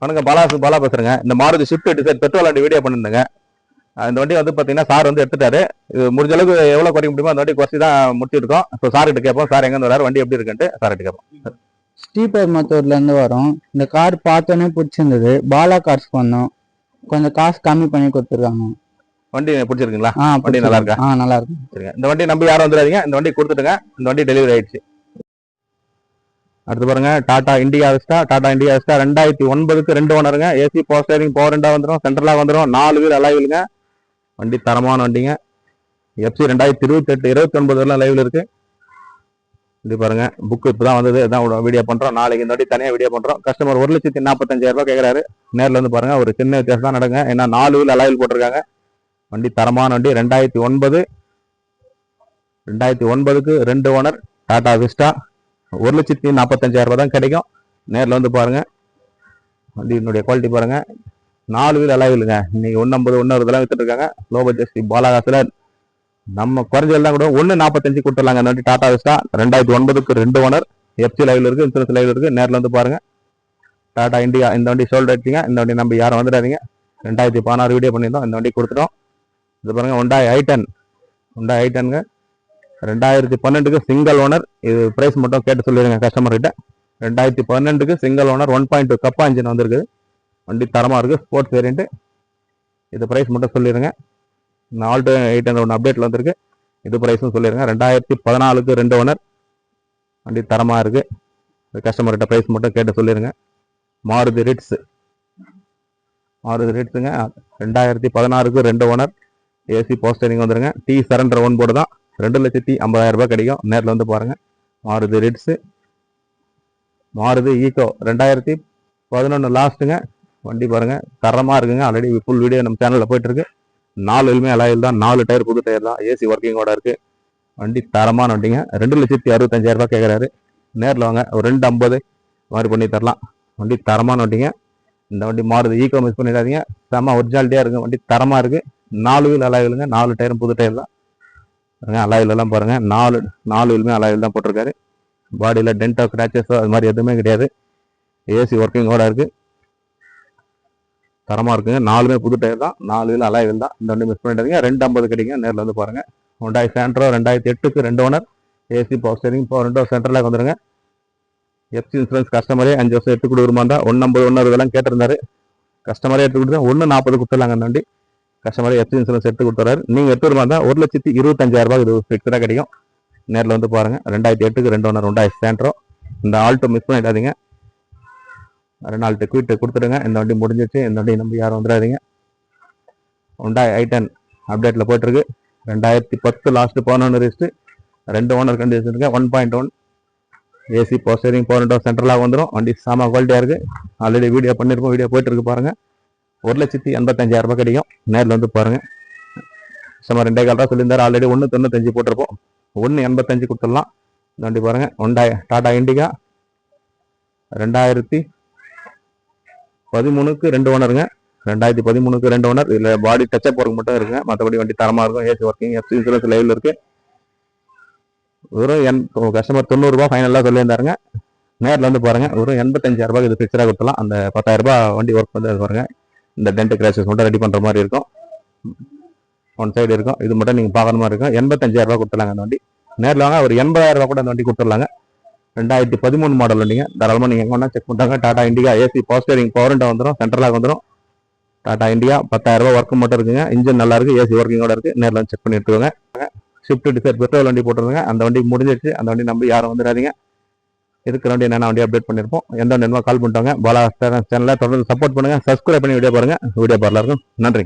வணக்கம், பாலா பேசுறேங்க. இந்த மாருதி ஸ்விஃப்ட் டிசைர் பெட்ரோல் வண்டி வீடியோ பண்ணிருந்தேங்க. இந்த வண்டி வந்து பாத்தீங்கன்னா சார் வந்து எடுத்துட்டாரு. இது முடிஞ்ச அளவுக்கு எவ்வளவு குறைக்க முடியுமோ அந்த வண்டி குறைச்சி தான் முடிச்சிருக்கோம். இப்போ சார் கிட்ட கேட்போம், சார் எங்க இருந்து வராரு, வண்டி எப்படி இருக்குன்ட்டு சார் கிட்ட கேட்போம். ஸ்ரீபெரும்புத்தூர்ல இருந்து வரோம். இந்த கார் பார்த்தோன்னே பிடிச்சிருந்தது. பாலா கார்ஸ் பண்ணோம், கொஞ்சம் காசு கம்மி பண்ணி கொடுத்துருக்காங்க. வண்டி பிடிச்சிருக்குங்களா? வண்டி நல்லா இருக்கா? நல்லா இருக்கு. சரிங்க, இந்த வண்டி நம்பி யாரும் வந்துடாதீங்க. இந்த வண்டி கொடுத்துட்டுங்க. இந்த வண்டி டெலிவரி ஆயிடுச்சு. அடுத்து பாருங்க, டாடா இண்டிகா விஸ்டா. 2009க்கு 2 ஓனருங்க. AC power steering, power window வந்துடும், சென்ட்ரலாக வந்துடும், 4 வீல் அலாய் வீலுங்க. வண்டி தரமான வண்டிங்க. எஃப்சி 2028 29 வரலாம் லைவ்ல இருக்கு. இது பாருங்க, புக் இப்பதான் வந்தது, இதான் வீடியோ பண்றோம். நாளைக்கு இந்த வண்டி தனியாக வீடியோ பண்றோம். கஸ்டமர் 1,45,000 கேட்கறாரு. நேரில் வந்து பாருங்க, ஒரு சின்ன வித்தியாசம் தான் நடங்க. ஏன்னா 4 வீல் அலாய் வீல் போட்டிருக்காங்க. வண்டி தரமான வண்டி. 2009க்கு 2 ஓனர் டாடா விஸ்டா. 1,45,000 தான் கிடைக்கும். நேரில் வந்து பாருங்க. வண்டியினுடைய குவாலிட்டி பாருங்க. 4 வீல் அலாய் வீலுங்க. இன்னைக்கு 150 160 வித்துட்டு இருக்காங்க. லோ பட்ஜெட் பாலாகாசுல நம்ம குறைஞ்சதெல்லாம் கூட 1,45 கொடுத்துடலாங்க. அந்த வண்டி டாடா விஸ்டா 2009க்கு 2 ஓனர். எஃப்சி லைவ்ல இருக்கு, இன்சூரன்ஸ் லைவ்ல இருக்கு. நேரில் வந்து பாருங்க. டாடா இண்டிகா இந்த வண்டி சோல்ட் ஆயிடுச்சுங்க. இந்த வண்டி நம்ம யாரும் வந்துடாதீங்க. 2016 வீடியோ பண்ணியிருந்தோம், இந்த வண்டி கொடுத்துட்டோம். இது பாருங்க, Hyundai i10ங்க. 2012க்கு சிங்கிள் ஓனர். இது பிரைஸ் மட்டும் கேட்டு சொல்லிடுங்க கஸ்டமர் கிட்ட. 2012க்கு சிங்கிள் ஓனர், 1.2 கப்பா இன்ஜின் வந்திருக்கு. வண்டி தரமா இருக்கு, ஸ்போர்ட்ஸ் வேரியன்ட். இது பிரைஸ் மட்டும் சொல்லிடுங்க. ஆல்டோ 800 ஒன்று அப்டேட்ல வந்திருக்கு. இது பிரைஸும் சொல்லிடுங்க. 2014க்கு 2 ஓனர். வண்டி தரமா இருக்கு. கஸ்டமர் கிட்ட பிரைஸ் மட்டும் கேட்டு சொல்லிடுங்க. மாருதி ரிட்ஸுங்க. 2016க்கு 2 ஓனர். ஏசி பவர் ஸ்டீரிங் வந்துருங்க. டி சரண்டர் 1 போர்டு தான். 2,50,000 கிடைக்கும். நேரில் வந்து பாருங்க. மாருதி ரிட்ஸ். மாருதி ஈகோ 2011 லாஸ்ட்டுங்க. வண்டி பாருங்க, தரமா இருக்குங்க. ஆல்ரெடி ஃபுல் வீடியோ நம்ம சேனல்ல போயிட்டு இருக்கு. 4 வீலுமே அலாயில் தான், 4 டயர் புது டயர் தான், ஏசி ஒர்க்கிங்கோட இருக்கு. வண்டி தரமான வண்டிங்க. 2,65,000 கேட்கறாரு. நேரில் வாங்க, ஒரு 2,50 மாதிரி பண்ணி தரலாம். வண்டி தரமான வண்டிங்க. இந்த வண்டி மாருதி ஈகோ மிஸ் பண்ணிடாதீங்க. செம்ம ஒரிஜினாலிட்டியா இருக்கு. வண்டி தரமா இருக்கு. 4 வீல் அலாயிலுங்க. 4 டயரும் புது டயர் தான். அலாயில் எல்லாம் பாருங்க, 4 வீலுமே அலாயில் தான் போட்டிருக்காரு. பாடியில் டென்டோ கிராச்சஸோ அது மாதிரி எதுவுமே கிடையாது. ஏசி ஒர்க்கிங்கோட இருக்கு. தரமா இருக்குங்க. 4மே புது டயர் தான், 4 வீல் அலாயில் தான். இந்த வண்டி மிஸ் பண்ணிடாதீங்க. 2,50 கிடைக்கும். நேரில் வந்து பாருங்க. Hyundai Santro 2008க்கு 2 owner. AC power steering, power window, சென்ட்ரலாக வந்துருங்க. எஃப்சி இன்சூரன்ஸ் கஸ்டமரே 5 வருஷம் எடுத்து கொடுக்குறமா இருந்தா 150 160 கேட்டிருந்தாரு. கஸ்டமரே எடுத்து கொடுத்தா 1,40 கொடுத்துடலாங்க. அந்த வண்டி கஸ்டமரே எஃப்சி இன்சூரன்ஸ் எடுத்து கொடுத்துறாரு. நீங்க எடுத்து இருந்தா 1,25,000 இது ஃபிக்ஸடா கிடைக்கும். நேரில் வந்து பாருங்க. 2008க்கு 2 ஓனர் Hyundai Santro. இந்த ஆல்டோ மிஸ் பண்ணிடாதீங்க. ரெனால்ட் குயிட் கொடுத்துடுங்க. இந்த வண்டி முடிஞ்சிச்சு. இந்த வண்டி நம்பி யாரும் வந்துடாதீங்க. Hyundai i10 அப்டேட்ல போயிட்டு இருக்கு. 2010 லாஸ்ட் 11 ரிஸ்ட். 2 ஓனர் கண்டிஷன் இருக்கு. 1.1 AC power steering, power window, சென்ட்ரலாக வந்துடும். வண்டி சாமா குவாலிட்டியா இருக்கு. ஆல்ரெடி வீடியோ பண்ணிருப்போம், வீடியோ போயிட்டு இருக்கு பாருங்க. 1,85,000 கிடைக்கும். நேரில் வந்து பாருங்க. சும்மா 2 கால் தான் சொல்லியிருந்தாரு. ஆல்ரெடி 1,95 போட்டிருப்போம். 1,85 கொடுத்துடலாம். இந்த வண்டி பாருங்க. டாடா இண்டிகா 2013க்கு 2 ஓனருங்க. 2013க்கு 2 ஓனர். இதுல பாடி டச்சப் ஒர்க் மட்டும் இருக்குங்க. மற்றபடி வண்டி தரமா இருக்கும். ஏசி ஒர்க்கிங், எஃப்சி இன்சூரன்ஸ் லைவ்ல இருக்கு. வெறும் கஸ்டமர் 90 ரூபாய் ஃபைனலாக சொல்லியிருந்தாருங்க. நேரில் வந்து பாருங்க. ஒரு 85,000 இது ஃபிக்ஸடாக கொடுத்துலாம். அந்த 10,000 வண்டி ஒர்க் வந்து பாருங்க. இந்த டென்ட் கிராச்சஸ் மட்டும் ரெடி பண்ற மாதிரி இருக்கும். ஒன் சைடு இருக்கும். இது மட்டும் நீங்க பார்க்குற மாதிரி இருக்கும். 85,000 கொடுத்துலாங்க அந்த வண்டி. நேரில் வாங்க. ஒரு 80,000 கூட அந்த வண்டி கொடுத்துடலாங்க. 2013 மாடல் வண்டிங்க. தாராளமாக நீங்க எங்க வேணா செக் பண்ணுறாங்க. Tata Indica AC power steering, power window வந்துடும், சென்ட்ரலாக வந்துடும். டாடா இண்டிகா 10,000 ஒர்க் மட்டும் இருக்குங்க. இன்ஜின் நல்லா இருக்கு, ஏசி ஒர்க்கிங்கோட இருக்கு. நேரில் வந்து செக் பண்ணி எடுத்துக்கோங்க. ஸ்விஃப்ட் டிசைர் பெட்ரோல் வண்டி போட்டுருங்க. அந்த வண்டி முடிஞ்சிருச்சு. அந்த வண்டி நம்பி யாரும் வந்துடாதீங்க. இருக்கிற வண்டி என்னென்ன வண்டி அப்டேட் பண்ணிருப்போம். எந்த வண்டி கால் பண்ணிட்டாங்க. பாலா சேனலை தொடர்ந்து சப்போர்ட் பண்ணுங்க. சப்ஸ்கிரைப் பண்ணி வீடியோ பாருங்க. வீடியோ பார்ல இருக்கும். நன்றி.